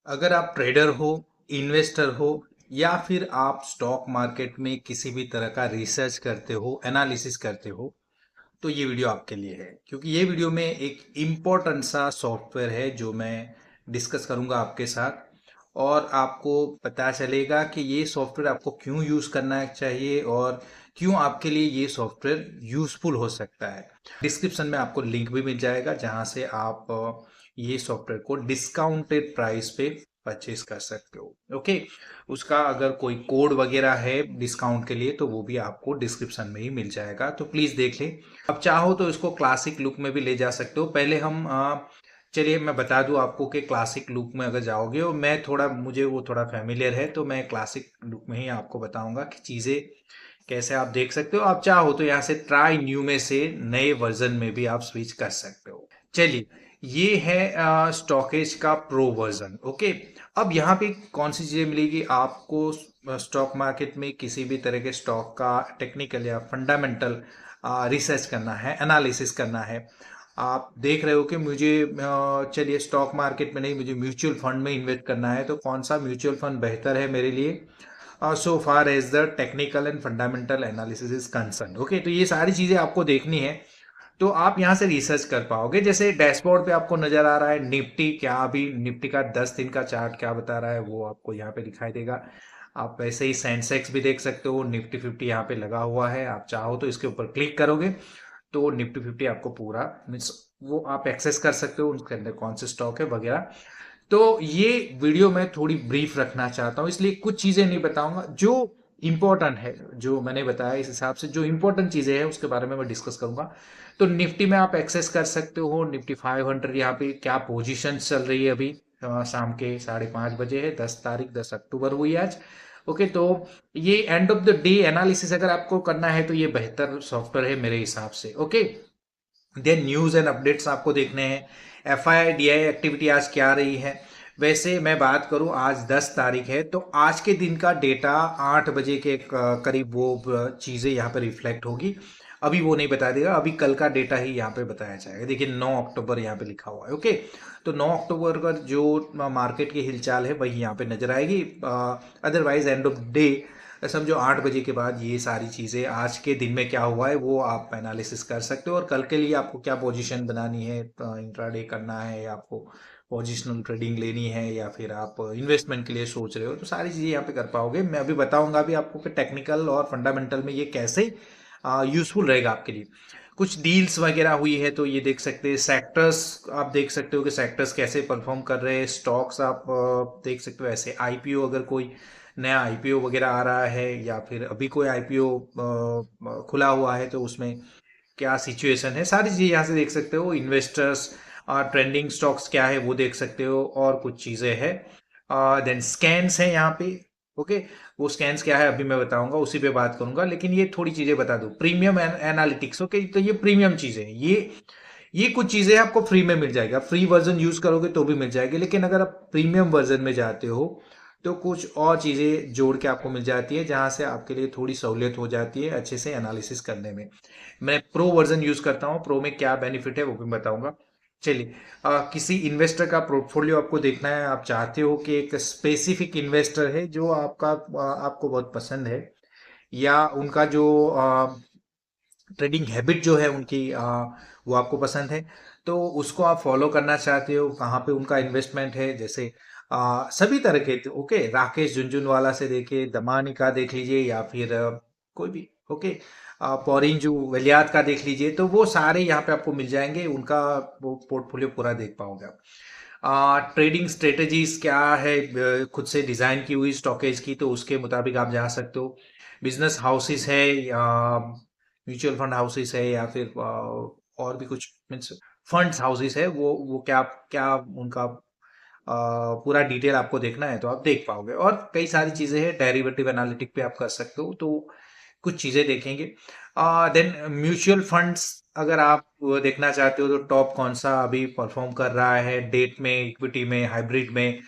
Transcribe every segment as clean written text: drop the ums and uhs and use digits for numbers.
अगर आप ट्रेडर हो, इन्वेस्टर हो या फिर आप स्टॉक मार्केट में किसी भी तरह का रिसर्च करते हो, एनालिसिस करते हो, तो ये वीडियो आपके लिए है। क्योंकि ये वीडियो में एक इम्पोर्टेंट सा सॉफ्टवेयर है जो मैं डिस्कस करूंगा आपके साथ, और आपको पता चलेगा कि ये सॉफ्टवेयर आपको क्यों यूज़ करना चाहिए और क्यों आपके लिए ये सॉफ्टवेयर यूज़फुल हो सकता है। डिस्क्रिप्शन में आपको लिंक भी मिल जाएगा जहां से आप ये सॉफ्टवेयर को डिस्काउंटेड प्राइस पे परचेज कर सकते हो। ओके, उसका अगर कोई कोड वगैरह है डिस्काउंट के लिए तो वो भी आपको डिस्क्रिप्शन में ही मिल जाएगा, तो प्लीज़ देख लें। अब चाहो तो इसको क्लासिक लुक में भी ले जा सकते हो। पहले हम चलिए मैं बता दूं आपको कि क्लासिक लुक में अगर जाओगे, और मैं थोड़ा मुझे वो थोड़ा फेमिलियर है तो मैं क्लासिक लुक में ही आपको बताऊंगा कि चीज़ें कैसे आप देख सकते हो। आप चाहो तो यहाँ से ट्राई न्यू में से नए वर्जन में भी आप स्विच कर सकते हो। चलिए, ये है स्टॉकेज का प्रो वर्जन। ओके, अब यहाँ पे कौन सी चीज़ें मिलेगी आपको स्टॉक मार्केट में? किसी भी तरह के स्टॉक का टेक्निकल या फंडामेंटल रिसर्च करना है, एनालिसिस करना है। आप देख रहे हो कि मुझे चलिए स्टॉक मार्केट में नहीं, मुझे म्यूचुअल फंड में इन्वेस्ट करना है, तो कौन सा म्यूचुअल फंड बेहतर है मेरे लिए so far as the technical and fundamental analysis is concern. Okay, तो ये सारी चीज़ें आपको देखनी है तो आप यहाँ से रिसर्च कर पाओगे। जैसे डैशबोर्ड पे आपको नजर आ रहा है निफ्टी, क्या अभी निफ्टी का 10 दिन का चार्ट क्या बता रहा है वो आपको यहाँ पे दिखाई देगा। आप वैसे ही सेंसेक्स भी देख सकते हो, निफ्टी 50 यहाँ पे लगा हुआ है। आप चाहो तो इसके ऊपर क्लिक करोगे तो निफ्टी 50 आपको पूरा मीन्स वो आप एक्सेस कर सकते हो, उसके अंदर कौन से स्टॉक है वगैरह। तो ये वीडियो मैं थोड़ी ब्रीफ रखना चाहता हूँ, इसलिए कुछ चीजें नहीं बताऊंगा। जो इंपॉर्टेंट है, जो मैंने बताया इस हिसाब से जो इंपॉर्टेंट चीजें हैं उसके बारे में मैं डिस्कस करूंगा। तो निफ्टी में आप एक्सेस कर सकते हो निफ्टी 500, यहाँ पे क्या पोजीशन चल रही है अभी। शाम के 5:30 बजे है, 10 तारीख 10 अक्टूबर हुई आज। ओके, तो ये end of the day analysis अगर आपको करना है तो ये बेहतर सॉफ्टवेयर है मेरे हिसाब से। Okay, then news and updates आपको देखने हैं। F I D I activity आज क्या रही है। वैसे मैं बात करूं, आज 10 तारीख है तो आज के दिन का डेटा 8 बजे के करीब वो चीज़ें यहाँ पे रिफ्लेक्ट होगी। अभी वो नहीं बता देगा, अभी कल का डेटा ही यहाँ पे बताया जाएगा। देखिए 9 अक्टूबर यहाँ पे लिखा हुआ है। ओके, तो 9 अक्टूबर का जो मार्केट की हिलचाल है वही यहाँ पे नजर आएगी। अदरवाइज एंड ऑफ डे समझो 8 बजे के बाद ये सारी चीज़ें आज के दिन में क्या हुआ है वो आप एनालिसिस कर सकते हो, और कल के लिए आपको क्या पोजीशन बनानी है, इंट्राडे करना है या आपको पोजिशनल ट्रेडिंग लेनी है या फिर आप इन्वेस्टमेंट के लिए सोच रहे हो, तो सारी चीज़ें यहाँ पे कर पाओगे। मैं अभी बताऊंगा भी आपको कि टेक्निकल और फंडामेंटल में ये कैसे यूजफुल रहेगा आपके लिए। कुछ डील्स वगैरह हुई है तो ये देख सकते हैं। सेक्टर्स आप देख सकते हो कि सेक्टर्स कैसे परफॉर्म कर रहे हैं। स्टॉक्स आप देख सकते हो। ऐसे आईपीओ, अगर कोई नया आईपीओ वगैरह आ रहा है या फिर अभी कोई आईपीओ खुला हुआ है तो उसमें क्या सिचुएशन है, सारी चीज़ें यहाँ से देख सकते हो। इन्वेस्टर्स ट्रेंडिंग स्टॉक्स क्या है वो देख सकते हो, और कुछ चीज़ें हैं। देन स्कैन्स है यहाँ पे। ओके, वो स्कैन्स क्या है अभी मैं बताऊंगा, उसी पे बात करूंगा, लेकिन ये थोड़ी चीज़ें बता दूं। प्रीमियम एनालिटिक्स, ओके, तो ये प्रीमियम चीज़ें हैं। ये कुछ चीज़ें आपको फ्री में मिल जाएगी। आप फ्री वर्जन यूज़ करोगे तो भी मिल जाएगी, लेकिन अगर आप प्रीमियम वर्जन में जाते हो तो कुछ और चीज़ें जोड़ के आपको मिल जाती है जहां से आपके लिए थोड़ी सहूलियत हो जाती है अच्छे से एनालिसिस करने में। मैं प्रो वर्जन यूज करता हूँ, प्रो में क्या बेनिफिट है वो भी बताऊंगा। चलिए, किसी इन्वेस्टर का पोर्टफोलियो आपको देखना है। आप चाहते हो कि एक स्पेसिफिक इन्वेस्टर है जो आपको बहुत पसंद है, या उनका जो ट्रेडिंग हैबिट जो है उनकी वो आपको पसंद है, तो उसको आप फॉलो करना चाहते हो। कहाँ पे उनका इन्वेस्टमेंट है, जैसे सभी तरह के। ओके, राकेश झुनझुनवाला से देखिए, दमानी का देख लीजिए, या फिर कोई भी। ओके, पौरिंजू वलियात का देख लीजिए, तो वो सारे यहाँ पे आपको मिल जाएंगे। उनका वो पोर्टफोलियो पूरा देख पाओगे आप। ट्रेडिंग स्ट्रेटेजीज क्या है, खुद से डिजाइन की हुई स्टॉकेज की, तो उसके मुताबिक आप जा सकते हो। बिजनेस हाउसेस है या म्यूचुअल फंड हाउसेस है या फिर और भी कुछ मीन्स फंड्स हाउसेस है, वो क्या क्या उनका पूरा डिटेल आपको देखना है तो आप देख पाओगे। और कई सारी चीजें हैं, डेरिवेटिव एनालिटिक पे आप कर सकते हो, तो कुछ चीजें देखेंगे। देन म्यूचुअल फंड्स अगर आप वो देखना चाहते हो तो टॉप कौन सा अभी परफॉर्म कर रहा है, डेट में, इक्विटी में, हाइब्रिड में।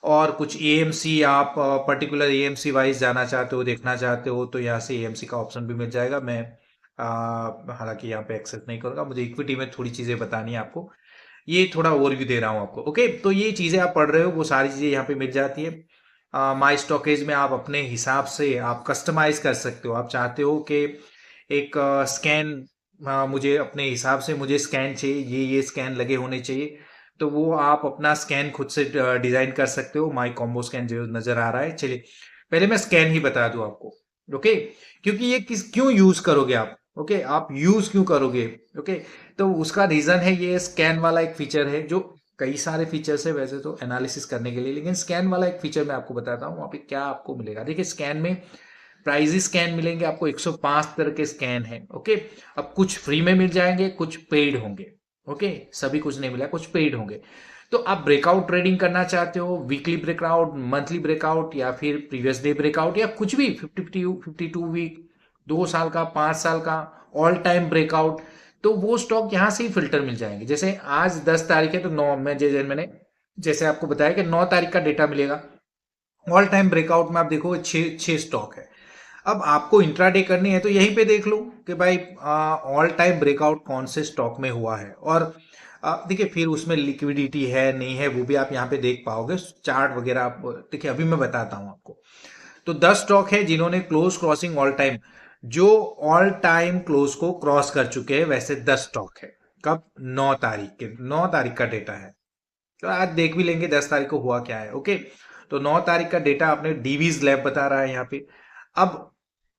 और कुछ एएमसी, आप पर्टिकुलर एएमसी वाइज जाना चाहते हो, देखना चाहते हो, तो यहाँ से एएमसी का ऑप्शन भी मिल जाएगा। मैं हालांकि यहाँ पे एक्सेस नहीं करूंगा, मुझे इक्विटी में थोड़ी चीजें बतानी है आपको। ये थोड़ा ओवरव्यू दे रहा हूँ आपको। ओके, तो ये चीजें आप पढ़ रहे हो वो सारी चीजें यहाँ पे मिल जाती है। माई स्टॉकेज में आप अपने हिसाब से आप कस्टमाइज कर सकते हो। आप चाहते हो कि एक स्कैन, मुझे अपने हिसाब से मुझे स्कैन चाहिए, ये स्कैन लगे होने चाहिए, तो वो आप अपना स्कैन खुद से डिजाइन कर सकते हो। माई कॉम्बो स्कैन जो नजर आ रहा है, चलिए पहले मैं स्कैन ही बता दूं आपको। ओके, क्योंकि ये क्यों यूज करोगे आप, ओके, आप यूज क्यों करोगे, ओके, तो उसका रीजन है ये स्कैन वाला एक फीचर है, जो कई सारे फीचर्स है वैसे तो एनालिसिस करने के लिए, लेकिन स्कैन वाला एक फीचर मैं आपको बताता हूँ। वहां पे क्या आपको मिलेगा, देखिए स्कैन में प्राइजी स्कैन मिलेंगे आपको, 105 तरह के स्कैन हैं। ओके, अब कुछ फ्री में मिल जाएंगे, कुछ पेड होंगे। ओके, सभी कुछ नहीं मिला, कुछ पेड होंगे। तो आप ब्रेकआउट ट्रेडिंग करना चाहते हो, वीकली ब्रेकआउट, मंथली ब्रेकआउट, या फिर प्रीवियस डे ब्रेकआउट, या कुछ भी 52 वीक, 2 साल का, 5 साल का, ऑल टाइम ब्रेकआउट, तो वो स्टॉक यहां से ही फिल्टर मिल जाएंगे। जैसे आज 10 तारीख है तो 9 में मैंने जैसे आपको बताया कि 9 तारीख का डेटा मिलेगा। ऑल टाइम ब्रेकआउट में आप देखो छह स्टॉक है। अब आपको इंट्राडे करनी है तो यहीं पे देख लो कि भाई ऑल टाइम ब्रेकआउट कौन से स्टॉक में हुआ है, और देखिए फिर उसमें लिक्विडिटी है नहीं है वो भी आप यहाँ पे देख पाओगे, चार्ट वगैरह आप देखिए, अभी मैं बताता हूँ आपको। तो 10 स्टॉक है जिन्होंने क्लोज क्रॉसिंग ऑल टाइम, जो ऑल टाइम क्लोज को क्रॉस कर चुके हैं, वैसे 10 स्टॉक है। कब? 9 तारीख का डेटा है। तो आज देख भी लेंगे 10 तारीख को हुआ क्या है। ओके, तो 9 तारीख का डेटा आपने डीवीज लैब बता रहा है यहाँ पे। अब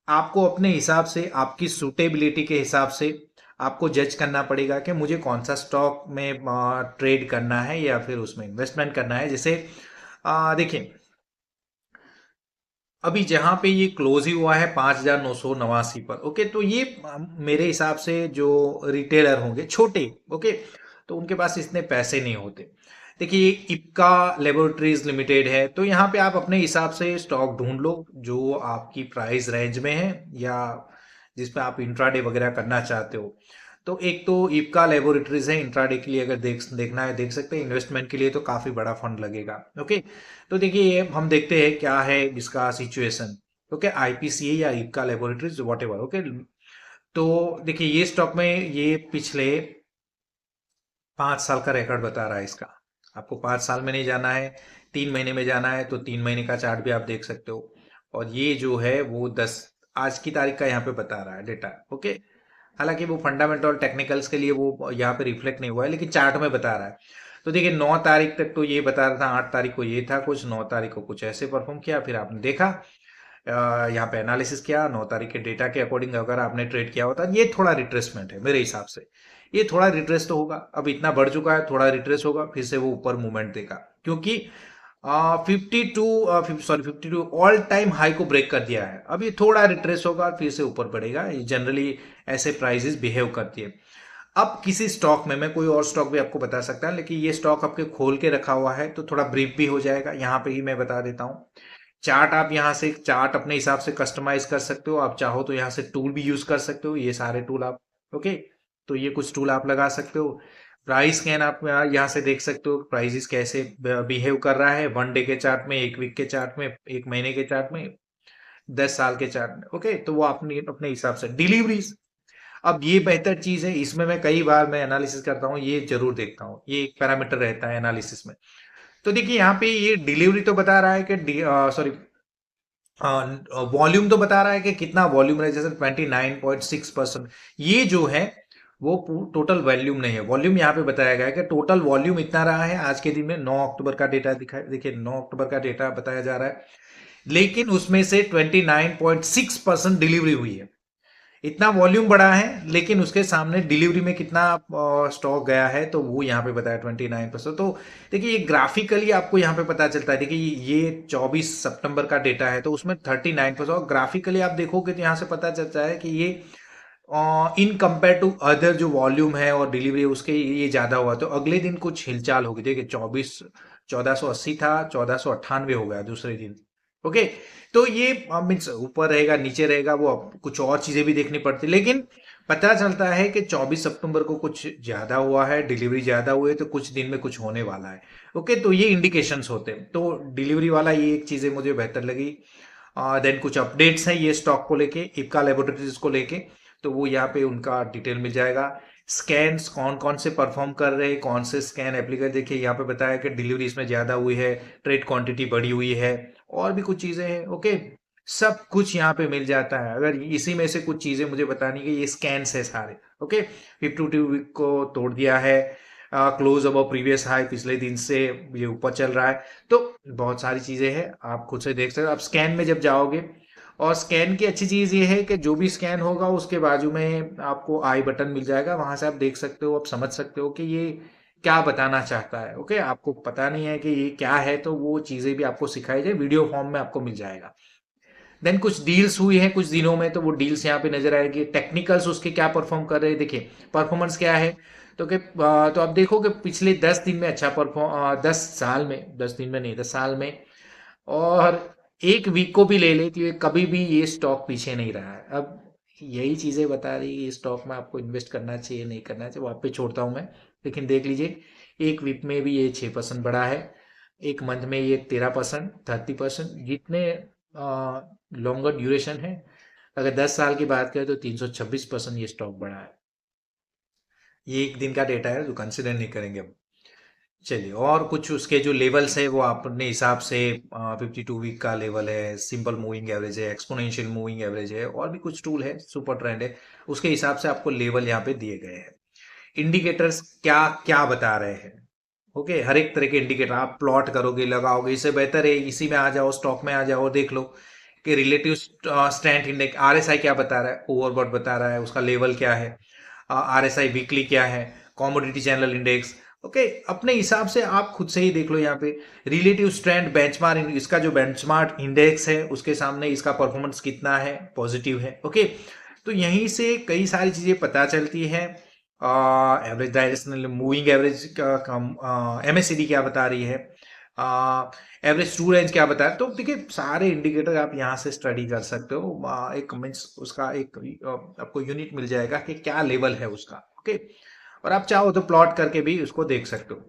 आपको अपने हिसाब से, आपकी सुटेबिलिटी के हिसाब से आपको जज करना पड़ेगा कि मुझे कौन सा स्टॉक में ट्रेड करना है या फिर उसमें इन्वेस्टमेंट करना है। जैसे देखिए अभी जहां पे ये क्लोज ही हुआ है 5,989 पर। ओके, तो ये मेरे हिसाब से जो रिटेलर होंगे छोटे, ओके, तो उनके पास इतने पैसे नहीं होते। देखिए ये इप्का लेबोरेटरीज लिमिटेड है, तो यहाँ पे आप अपने हिसाब से स्टॉक ढूंढ लो जो आपकी प्राइस रेंज में है, या जिसपे आप इंट्राडे वगैरह करना चाहते हो। तो एक तो इप्का लेबोरेटरीज है, इंट्राडे के लिए अगर देखना है देख सकते हैं, इन्वेस्टमेंट के लिए तो काफी बड़ा फंड लगेगा। ओके, तो देखिए हम देखते हैं क्या है इसका सिचुएशन। ओके, आईपीसीए या Ipca laboratories what ever. Okay, तो देखिए ये स्टॉक में ये पिछले 5 साल का रिकॉर्ड बता रहा है इसका। आपको 5 साल में नहीं जाना है, 3 महीने में जाना है, तो 3 महीने का चार्ट भी आप देख सकते हो। और ये जो है वो 10 आज की तारीख का यहाँ पे बता रहा है डेटा। ओके, हालांकि वो फंडामेंटल टेक्निकल्स के लिए वो यहाँ पे रिफ्लेक्ट नहीं हुआ है, लेकिन चार्ट में बता रहा है। तो देखिए 9 तारीख तक तो ये बता रहा था, 8 तारीख को ये था कुछ, 9 तारीख को कुछ ऐसे परफॉर्म किया, फिर आपने देखा यहाँ पे एनालिसिस किया, 9 तारीख के डेटा के अकॉर्डिंग अगर आपने ट्रेड किया होता, ये थोड़ा रिट्रेसमेंट है मेरे हिसाब से। ये थोड़ा रिट्रेस तो होगा, अब इतना बढ़ चुका है, थोड़ा रिट्रेस होगा, फिर से वो ऊपर मूवमेंट देगा, क्योंकि 52 ऑल टाइम हाई को ब्रेक कर दिया है। अब ये थोड़ा रिट्रेस होगा, फिर से ऊपर बढ़ेगा, ये जनरली ऐसे प्राइजेस बिहेव करती है। अब किसी स्टॉक में, मैं कोई और स्टॉक भी आपको बता सकता हूं, लेकिन ये स्टॉक आपके खोल के रखा हुआ है तो थोड़ा ब्रीफ भी हो जाएगा, यहाँ पे ही मैं बता देता हूँ। चार्ट आप यहाँ से चार्ट अपने हिसाब से कस्टमाइज कर सकते हो, आप चाहो तो यहाँ से टूल भी यूज कर सकते हो, ये सारे टूल आप, ओके, तो ये कुछ टूल आप लगा सकते हो। प्राइस स्कैन आप यहाँ से देख सकते हो प्राइसेस कैसे बिहेव कर रहा है, 1 डे के चार्ट में, 1 वीक के चार्ट में, 1 महीने के चार्ट में, 10 साल के चार्ट में। ओके, तो वो अपने अपने हिसाब से डिलीवरीज, अब ये बेहतर चीज है, इसमें मैं कई बार मैं एनालिसिस करता हूँ, ये जरूर देखता हूँ, ये एक पैरामीटर रहता है एनालिसिस में। तो देखिए यहाँ पे ये डिलीवरी तो बता रहा है कि सॉरी वॉल्यूम तो बता रहा है कि कितना वॉल्यूम है, जैसे 29.6%। ये जो है वो टोटल वॉल्यूम नहीं है, वॉल्यूम यहाँ पे बताया गया है कि टोटल वॉल्यूम इतना रहा है आज के दिन में। 9 अक्टूबर का डेटा दिखाई, देखिए 9 अक्टूबर का डेटा बताया जा रहा है, लेकिन उसमें से 29.6% डिलीवरी हुई है। इतना वॉल्यूम बढ़ा है, लेकिन उसके सामने डिलीवरी में कितना स्टॉक गया है, तो वो यहाँ पे बताया 29%। तो देखिए ये ग्राफिकली आपको यहाँ पे पता चलता है। देखिए ये 24 सितंबर का डेटा है, तो उसमें 39%, और ग्राफिकली आप देखोगे तो यहाँ से पता चलता है कि ये इन कंपेयर टू अदर जो वॉल्यूम है और डिलीवरी उसके ये ज्यादा हुआ, तो अगले दिन कुछ हिलचाल होगी। देखिए 1480 था, 1498 हो गया दूसरे दिन। ओके, तो ये मीन्स ऊपर रहेगा नीचे रहेगा, वो कुछ और चीजें भी देखनी पड़ती, लेकिन पता चलता है कि 24 सितंबर को कुछ ज्यादा हुआ है, डिलीवरी ज्यादा हुई है, तो कुछ दिन में कुछ होने वाला है। ओके, तो ये इंडिकेशंस होते हैं, तो डिलीवरी वाला ये एक चीजें मुझे बेहतर लगी। देन कुछ अपडेट्स हैं ये स्टॉक को लेके, इप्का लेबोरेटरीज को लेके, तो वो यहाँ पे उनका डिटेल मिल जाएगा। स्कैन्स कौन कौन से परफॉर्म कर रहे हैं, कौन से स्कैन एप्लीकेशन, देखिए यहाँ पे बताया कि डिलीवरी इसमें ज़्यादा हुई है, ट्रेड क्वांटिटी बढ़ी हुई है, और भी कुछ चीज़ें हैं। ओके, सब कुछ यहाँ पे मिल जाता है। अगर इसी में से कुछ चीज़ें मुझे बतानी कि ये स्कैन्स है सारे। ओके, 52 वीक को तोड़ दिया है, क्लोज अबव प्रीवियस हाई, पिछले दिन से ये ऊपर चल रहा है। तो बहुत सारी चीज़ें हैं, आप खुद से देख सकते हो। आप स्कैन में जब जाओगे, और स्कैन की अच्छी चीज ये है कि जो भी स्कैन होगा उसके बाजू में आपको आई बटन मिल जाएगा, वहां से आप देख सकते हो, आप समझ सकते हो कि ये क्या बताना चाहता है। ओके, आपको पता नहीं है कि ये क्या है, तो वो चीजें भी आपको सिखाई जाए, वीडियो फॉर्म में आपको मिल जाएगा। देन कुछ डील्स हुई हैं कुछ दिनों में, तो वो डील्स यहाँ पे नजर आएगी। टेक्निकल्स उसके क्या परफॉर्म कर रहे हैं, देखिए परफॉर्मेंस क्या है। तो आप देखो कि पिछले 10 दिन में अच्छा परफॉर्म, 10 साल में, 10 दिन में नहीं, 10 साल में, और एक वीक को भी ले ले तो ये कभी भी ये स्टॉक पीछे नहीं रहा है। अब यही चीजें बता रही है कि स्टॉक में आपको इन्वेस्ट करना चाहिए नहीं करना चाहिए, वो आप पे छोड़ता हूं मैं। लेकिन देख लीजिए, एक वीक में भी ये 6% बढ़ा है, एक मंथ में ये 13%, 30%, जितने लॉन्गर ड्यूरेशन है, अगर 10 साल की बात करें तो 326% ये स्टॉक बढ़ा है। ये एक दिन का डेटा है, जो कंसिडर नहीं करेंगे हम। चलिए, और कुछ उसके जो लेवल्स है वो आप अपने हिसाब से, 52 वीक का लेवल है, सिंपल मूविंग एवरेज है, एक्सपोनेंशियल मूविंग एवरेज है, और भी कुछ टूल है, सुपर ट्रेंड है, उसके हिसाब से आपको लेवल यहाँ पे दिए गए हैं। इंडिकेटर्स क्या क्या बता रहे हैं। ओके, हर एक तरह के इंडिकेटर आप प्लॉट करोगे, लगाओगे, इससे बेहतर है इसी में आ जाओ, स्टॉक में आ जाओ, देख लो कि रिलेटिव स्ट्रेंथ इंडेक्स आरएसआई क्या बता रहा है, ओवरबॉट बता रहा है, उसका लेवल क्या है, आरएसआई वीकली क्या है, कॉमोडिटी चैनल इंडेक्स। ओके, अपने हिसाब से आप खुद से ही देख लो यहाँ पे। रिलेटिव स्ट्रेंथ बेंचमार्क, इसका जो बेंचमार्क इंडेक्स है उसके सामने इसका परफॉर्मेंस कितना है, पॉजिटिव है। ओके, तो यहीं से कई सारी चीजें पता चलती है। एवरेज डायरेक्शनल मूविंग एवरेज का एमएससीडी क्या बता रही है, एवरेज ट्रू रेंज क्या बता रहा है। तो देखिए, सारे इंडिकेटर आप यहाँ से स्टडी कर सकते हो। एक मीन्स उसका एक आपको यूनिट मिल जाएगा कि क्या लेवल है उसका। ओके, और आप चाहो तो प्लॉट करके भी उसको देख सकते हो।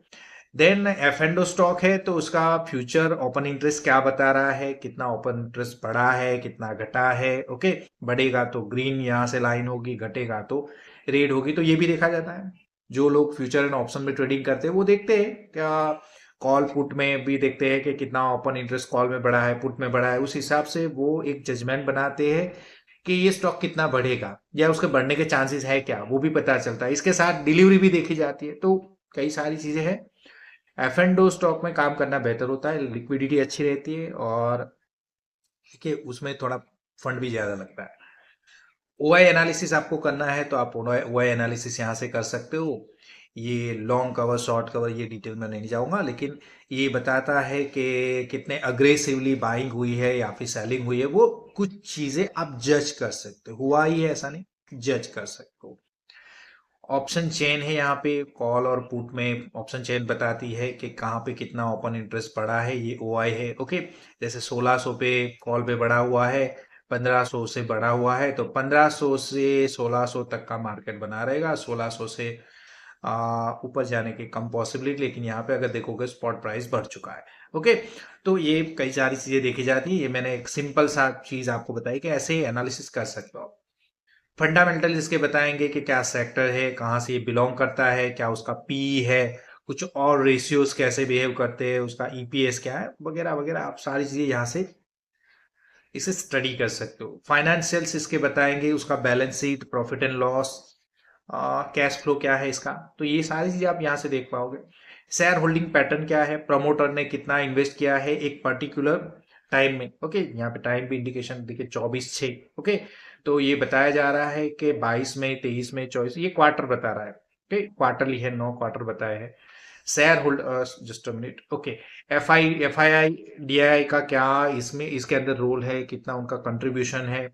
देन एफ एंडो स्टॉक है, तो उसका फ्यूचर ओपन इंटरेस्ट क्या बता रहा है, कितना ओपन इंटरेस्ट बढ़ा है, कितना घटा है। ओके, बढ़ेगा तो ग्रीन यहाँ से लाइन होगी, घटेगा तो रेड होगी, तो ये भी देखा जाता है। जो लोग फ्यूचर एंड ऑप्शन में ट्रेडिंग करते हैं वो देखते हैं क्या, कॉल पुट में भी देखते हैं कि कितना ओपन इंटरेस्ट कॉल में बढ़ा है, पुट में बढ़ा है, उस हिसाब से वो एक जजमेंट बनाते हैं कि ये स्टॉक कितना बढ़ेगा या उसके बढ़ने के चांसेस है क्या, वो भी पता चलता है। इसके साथ डिलीवरी भी देखी जाती है, तो कई सारी चीजें हैं। एफ एंड डो स्टॉक में काम करना बेहतर होता है, लिक्विडिटी अच्छी रहती है, और देखिए उसमें थोड़ा फंड भी ज्यादा लगता है। ओआई एनालिसिस आपको करना है तो आप ओआई एनालिसिस यहाँ से कर सकते हो। ये लॉन्ग कवर शॉर्ट कवर ये डिटेल में नहीं जाऊंगा, लेकिन ये बताता है कि कितने अग्रेसिवली बाइंग हुई है या फिर सेलिंग हुई है, वो कुछ चीजें आप जज कर सकते हो। हुआ ही है ऐसा नहीं, जज कर सकते हो। ऑप्शन चेन है यहाँ पे, कॉल और पुट में ऑप्शन चेन बताती है कि कहाँ पे कितना ओपन इंटरेस्ट बढ़ा है, ये ओआई है। ओके, जैसे 1600 पे कॉल पे बढ़ा हुआ है, 1500 से बढ़ा हुआ है, तो 1500 से 1600 तक का मार्केट बना रहेगा। 1600 से ऊपर जाने की कम पॉसिबिलिटी, लेकिन यहाँ पे अगर देखोगे स्पॉट प्राइस बढ़ चुका है। ओके, तो ये कई सारी चीजें देखी जाती है। ये मैंने एक सिंपल सा चीज आपको बताई कि ऐसे ही एनालिसिस कर सकते हो। फंडामेंटल इसके बताएंगे कि क्या सेक्टर है, कहाँ से ये बिलोंग करता है, क्या उसका पी है, कुछ और रेशियोज कैसे बिहेव करते हैं, उसका ईपीएस क्या है, वगैरह वगैरह। आप सारी चीजें यहाँ से इसे स्टडी कर सकते हो। फाइनेंशियल्स इसके बताएंगे, उसका balance sheet, profit and loss, cash flow क्या है इसका, तो ये सारी चीजें आप यहाँ से देख पाओगे। शेयर होल्डिंग पैटर्न क्या है, प्रमोटर ने कितना इन्वेस्ट किया है एक पर्टिकुलर टाइम में। ओके, यहाँ पे टाइम भी इंडिकेशन देखिए 24/6। ओके, तो ये बताया जा रहा है कि 22 में, 23 में, 24, ये क्वार्टर बता रहा है। ओके, क्वार्टरली है, 9 क्वार्टर बताए हैं। Share hold, just a minute. Okay, F I I D आई का क्या इसमें, इसके अंदर रोल है, कितना उनका कंट्रीब्यूशन है।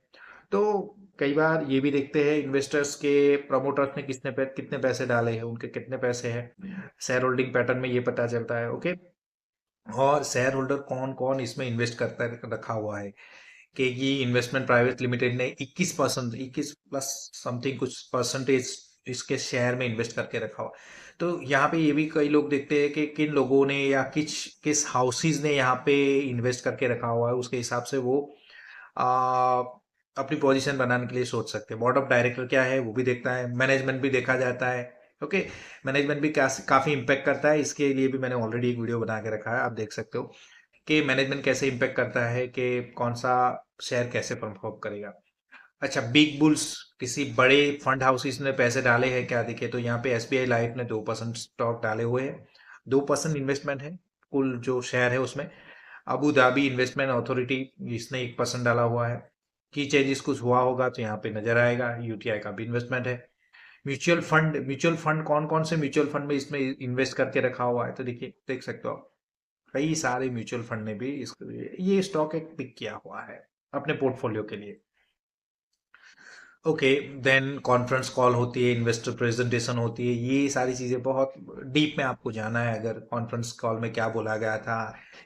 तो कई बार ये भी देखते हैं इन्वेस्टर्स के, प्रमोटर्स ने कितने पैसे डाले हैं, उनके कितने पैसे हैं, शेयर होल्डिंग पैटर्न में ये पता चलता है। ओके, और शेयर होल्डर कौन कौन इसमें इन्वेस्ट करता रखा हुआ है, कि ये इन्वेस्टमेंट प्राइवेट लिमिटेड ने 21%, 21 प्लस समथिंग कुछ परसेंटेज इसके शेयर में इन्वेस्ट करके रखा हुआ। तो यहाँ पे ये भी कई लोग देखते हैं कि किन लोगों ने या किस किस हाउसेज ने यहाँ पे इन्वेस्ट करके रखा हुआ है, उसके हिसाब से वो अपनी पोजीशन बनाने के लिए सोच सकते हैं। बोर्ड ऑफ डायरेक्टर क्या है वो भी देखता है, मैनेजमेंट भी देखा जाता है। ओके, मैनेजमेंट भी काफी इम्पेक्ट करता है, इसके लिए भी मैंने ऑलरेडी एक वीडियो बना के रखा है, आप देख सकते हो कि मैनेजमेंट कैसे इम्पेक्ट करता है कि कौन सा शेयर कैसे परफॉर्म करेगा। अच्छा, बिग बुल्स, किसी बड़े फंड हाउसेस ने पैसे डाले हैं क्या, देखिए तो यहाँ पे एसबीआई लाइफ ने 2% स्टॉक डाले हुए हैं, 2% इन्वेस्टमेंट है कुल जो शेयर है उसमें। अबू धाबी इन्वेस्टमेंट अथॉरिटी, इसने 1% डाला हुआ है। की चेंजेस कुछ हुआ होगा तो यहाँ पे नजर आएगा, यूटीआई का भी इन्वेस्टमेंट है। म्यूचुअल फंड कौन कौन से म्यूचुअल फंड में इसमें इन्वेस्ट करके रखा हुआ है, तो देखिए देख सकते हो आप, कई सारे म्यूचुअल फंड ने भी ये स्टॉक एक पिक किया हुआ है अपने पोर्टफोलियो के लिए। ओके, देन कॉन्फ्रेंस कॉल होती है, इन्वेस्टर प्रेजेंटेशन होती है, ये सारी चीज़ें बहुत डीप में आपको जाना है। अगर कॉन्फ्रेंस कॉल में क्या बोला गया था,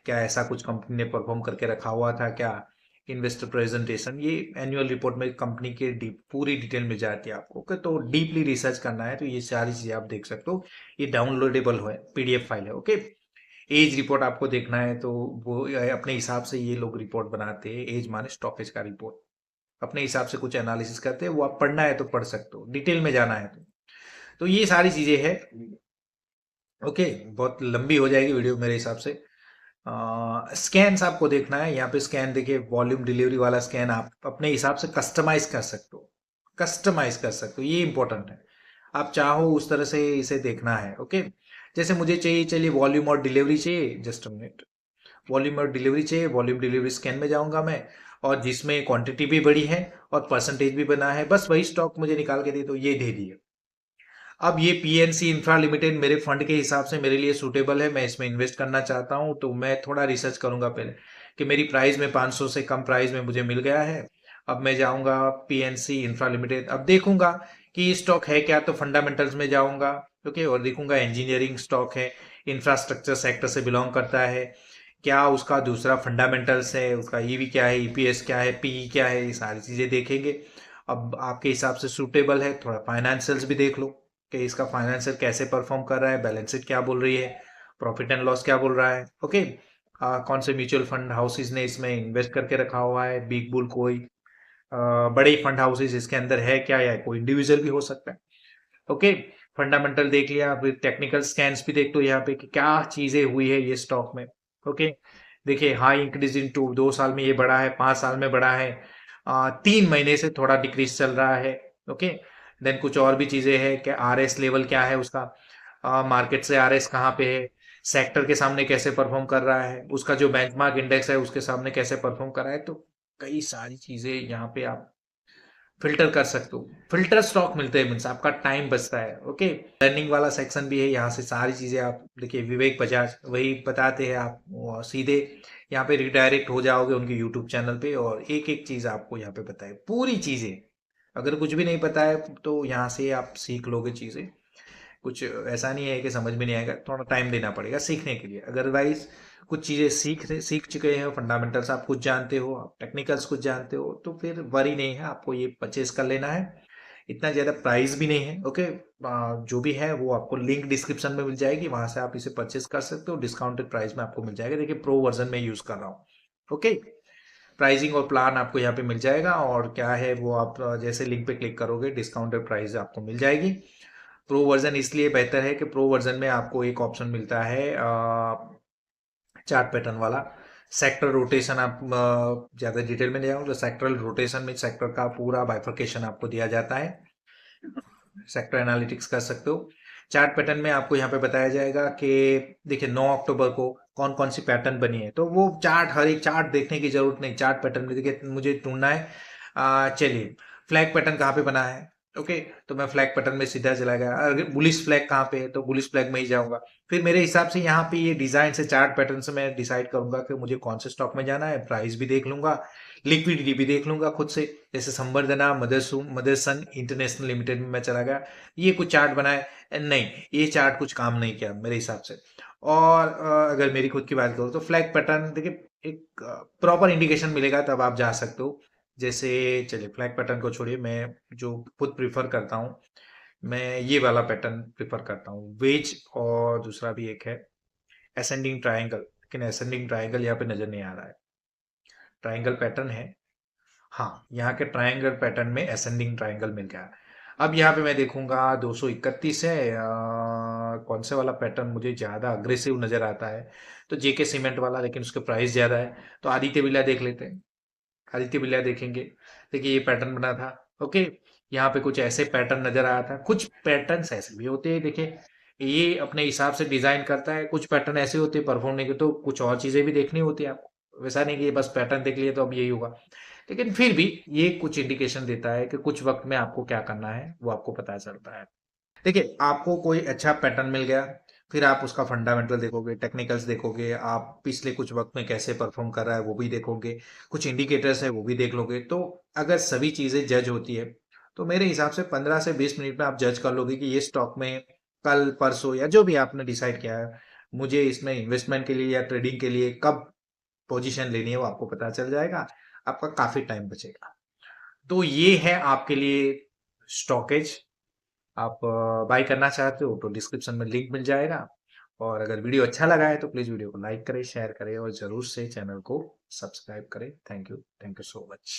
क्या ऐसा कुछ कंपनी ने परफॉर्म करके रखा हुआ था क्या, इन्वेस्टर प्रेजेंटेशन, ये एनुअल रिपोर्ट में कंपनी के डीप पूरी डिटेल में जाती है आपको। ओके, तो डीपली रिसर्च करना है तो ये सारी चीज़ें आप देख सकते हो, ये डाउनलोडेबल है, पीडीएफ फाइल है। ओके, एज रिपोर्ट आपको देखना है तो वो अपने हिसाब से ये लोग रिपोर्ट बनाते हैं, एज माने स्टॉपेज का रिपोर्ट, अपने हिसाब से कुछ एनालिसिस करते हैं, वो आप पढ़ना है तो पढ़ सकते हो, डिटेल में जाना है तो ये सारी चीजें हैं। ओके, बहुत लंबी हो जाएगी वीडियो मेरे हिसाब से। स्कैन्स आपको देखना है, यहाँ पे स्कैन देखिए, वॉल्यूम डिलीवरी वाला स्कैन आप अपने हिसाब से कस्टमाइज कर सकते हो, कस्टमाइज कर सकते हो, ये इंपॉर्टेंट है। आप चाहो उस तरह से इसे देखना है। ओके, जैसे मुझे चाहिए, चलिए वॉल्यूम और डिलीवरी चाहिए, जस्ट अ मिनट, वॉल्यूम और डिलीवरी चाहिए, वॉल्यूम डिलीवरी स्कैन में जाऊंगा मैं, और जिसमें क्वांटिटी भी बड़ी है और परसेंटेज भी बना है, बस वही स्टॉक मुझे निकाल के दे दो, ये दे दिए। अब ये पीएनसी इंफ्रा लिमिटेड मेरे फंड के हिसाब से मेरे लिए सूटेबल है, मैं इसमें इन्वेस्ट करना चाहता हूं, तो मैं थोड़ा रिसर्च करूंगा पहले कि मेरी प्राइस में 500 से कम प्राइस में मुझे मिल गया है। अब मैं जाऊंगा पीएनसी इंफ्रा लिमिटेड, अब देखूंगा कि ये स्टॉक है क्या, तो फंडामेंटल्स में जाऊंगा। ओके, और देखूंगा इंजीनियरिंग स्टॉक है, इंफ्रास्ट्रक्चर सेक्टर से बिलोंग करता है क्या, उसका दूसरा फंडामेंटल्स है, उसका ईवी क्या है, ईपीएस क्या है, पीई क्या है, ये सारी चीजें देखेंगे। अब आपके हिसाब से सूटेबल है, थोड़ा फाइनेंशियल्स भी देख लो कि इसका फाइनेंशियल कैसे परफॉर्म कर रहा है, बैलेंस शीट क्या बोल रही है, प्रॉफिट एंड लॉस क्या बोल रहा है। ओके, कौन से म्यूचुअल फंड हाउसेज ने इसमें इन्वेस्ट करके रखा हुआ है, बिग बुल कोई बड़े फंड हाउसेज इसके अंदर है क्या, या कोई इंडिविजुअल भी हो सकता है। ओके, फंडामेंटल देख लिया, फिर टेक्निकल स्कैन्स भी देख लो यहाँ पे कि क्या चीजें हुई है ये स्टॉक में। ओके, देखिए हाई इंक्रीज इन टू, 2 साल में ये बढ़ा है, 5 साल में बढ़ा है, 3 महीने से थोड़ा डिक्रीज चल रहा है। ओके, देन कुछ और भी चीजें हैं कि आरएस लेवल क्या है उसका, मार्केट से आरएस कहाँ पे है, सेक्टर के सामने कैसे परफॉर्म कर रहा है, उसका जो बेंचमार्क इंडेक्स है उसके सामने कैसे परफॉर्म कर रहा है, तो कई सारी चीजें यहाँ पे आप फिल्टर कर सकते हो। फिल्टर स्टॉक मिलते हैं, मीन्स आपका टाइम बचता है। ओके, लर्निंग वाला सेक्शन भी है, यहाँ से सारी चीजें आप देखिए, विवेक बजाज वही बताते हैं, आप सीधे यहाँ पे रिडायरेक्ट हो जाओगे उनके यूट्यूब चैनल पे, और एक एक चीज आपको यहाँ पे बताए, पूरी चीजें। अगर कुछ भी नहीं पता है तो यहाँ से आप सीख लोगे चीजें, कुछ ऐसा नहीं है कि समझ में नहीं आएगा, थोड़ा टाइम देना पड़ेगा सीखने के लिए। अदरवाइज कुछ चीज़ें सीख चुके हैं, फंडामेंटल्स आप कुछ जानते हो, आप टेक्निकल्स कुछ जानते हो, तो फिर वरी नहीं है, आपको ये परचेज कर लेना है। इतना ज़्यादा प्राइस भी नहीं है। ओके, जो भी है वो आपको लिंक डिस्क्रिप्शन में मिल जाएगी, वहां से आप इसे परचेज कर सकते हो, डिस्काउंटेड प्राइस में आपको मिल जाएगा। देखिए प्रो वर्जन में यूज़ कर रहा हूँ। ओके, प्राइसिंग और प्लान आपको यहाँ पे मिल जाएगा, और क्या है वो आप जैसे लिंक पे क्लिक करोगे डिस्काउंटेड प्राइस आपको मिल जाएगी। प्रो वर्जन इसलिए बेहतर है कि प्रो वर्जन में आपको एक ऑप्शन मिलता है चार्ट पैटर्न वाला, सेक्टर रोटेशन। आप ज़्यादा डिटेल में नहीं जाऊँ तो सेक्टरल रोटेशन में सेक्टर का पूरा बाइफर्केशन आपको दिया जाता है, सेक्टर एनालिटिक्स कर सकते हो। चार्ट पैटर्न में आपको यहाँ पे बताया जाएगा कि देखिए 9 अक्टूबर को कौन कौन सी पैटर्न बनी है, तो वो चार्ट, हर एक चार्ट देखने की जरूरत नहीं, चार्ट पैटर्न में देखिए मुझे ढूंढना है। चलिए, फ्लैग पैटर्न कहाँ पे बना है। ओके, तो मैं फ्लैग पैटर्न में सीधा चला गया, अगर बुलिश फ्लैग कहाँ पे है तो बुलिश फ्लैग में ही जाऊंगा। फिर मेरे हिसाब से यहाँ पे ये डिजाइन से, चार्ट पैटर्न से मैं डिसाइड करूंगा कि मुझे कौन से स्टॉक में जाना है, प्राइस भी देख लूंगा, लिक्विडिटी भी देख लूंगा खुद से। जैसे संवर्धना मदरसन इंटरनेशनल लिमिटेड में मैं चला गया, ये कुछ चार्ट बनाए, नहीं ये चार्ट कुछ काम नहीं किया मेरे हिसाब से। और अगर मेरी खुद की बात करूँ तो फ्लैग पैटर्न देखिए, एक प्रॉपर इंडिकेशन मिलेगा तब आप जा सकते हो। जैसे चलिए फ्लैग पैटर्न को छोड़िए, मैं जो खुद प्रिफर करता हूँ, मैं ये वाला पैटर्न प्रिफर करता हूँ, वेज, और दूसरा भी एक है असेंडिंग ट्रायंगल, लेकिन असेंडिंग ट्रायंगल यहाँ पे नजर नहीं आ रहा है, ट्रायंगल पैटर्न है। हाँ, यहाँ के ट्रायंगल पैटर्न में असेंडिंग ट्रायंगल मिल गया। अब यहाँ पे मैं देखूंगा 231 है, कौन से वाला पैटर्न मुझे ज्यादा अग्रेसिव नजर आता है, तो जेके सीमेंट वाला, लेकिन उसके प्राइस ज्यादा है। तो आदित्य बिरला देख लेते हैं। आदित्य बिरला देखेंगे। देखिए ये पैटर्न बना था। ओके, यहाँ पे कुछ ऐसे पैटर्न नजर आया था। कुछ पैटर्न्स ऐसे भी होते हैं, देखिए ये अपने हिसाब से डिजाइन करता है। कुछ पैटर्न ऐसे होते हैं परफॉर्म नहीं करते, तो कुछ और चीजें भी देखनी होती है आपको। वैसा नहीं कि ये बस पैटर्न देख लिए तो अब यही होगा। लेकिन फिर भी ये कुछ इंडिकेशन देता है कि कुछ वक्त में आपको क्या करना है वो आपको पता चलता है। देखिए आपको कोई अच्छा पैटर्न मिल गया, फिर आप उसका फंडामेंटल देखोगे, टेक्निकल्स देखोगे, आप पिछले कुछ वक्त में कैसे परफॉर्म कर रहा है वो भी देखोगे, कुछ इंडिकेटर्स है वो भी देख लोगे। तो अगर सभी चीजें जज होती है तो मेरे हिसाब से 15 से 20 मिनट में आप जज कर लोगे कि ये स्टॉक में कल परसों या जो भी आपने डिसाइड किया है मुझे इसमें इन्वेस्टमेंट के लिए या ट्रेडिंग के लिए कब पोजीशन लेनी है वो आपको पता चल जाएगा। आपका काफी टाइम बचेगा। तो ये है आपके लिए स्टॉकेज। आप बाय करना चाहते हो तो डिस्क्रिप्शन में लिंक मिल जाएगा। और अगर वीडियो अच्छा लगा है तो प्लीज वीडियो को लाइक करें, शेयर करें और जरूर से चैनल को सब्सक्राइब करें। Thank you so much.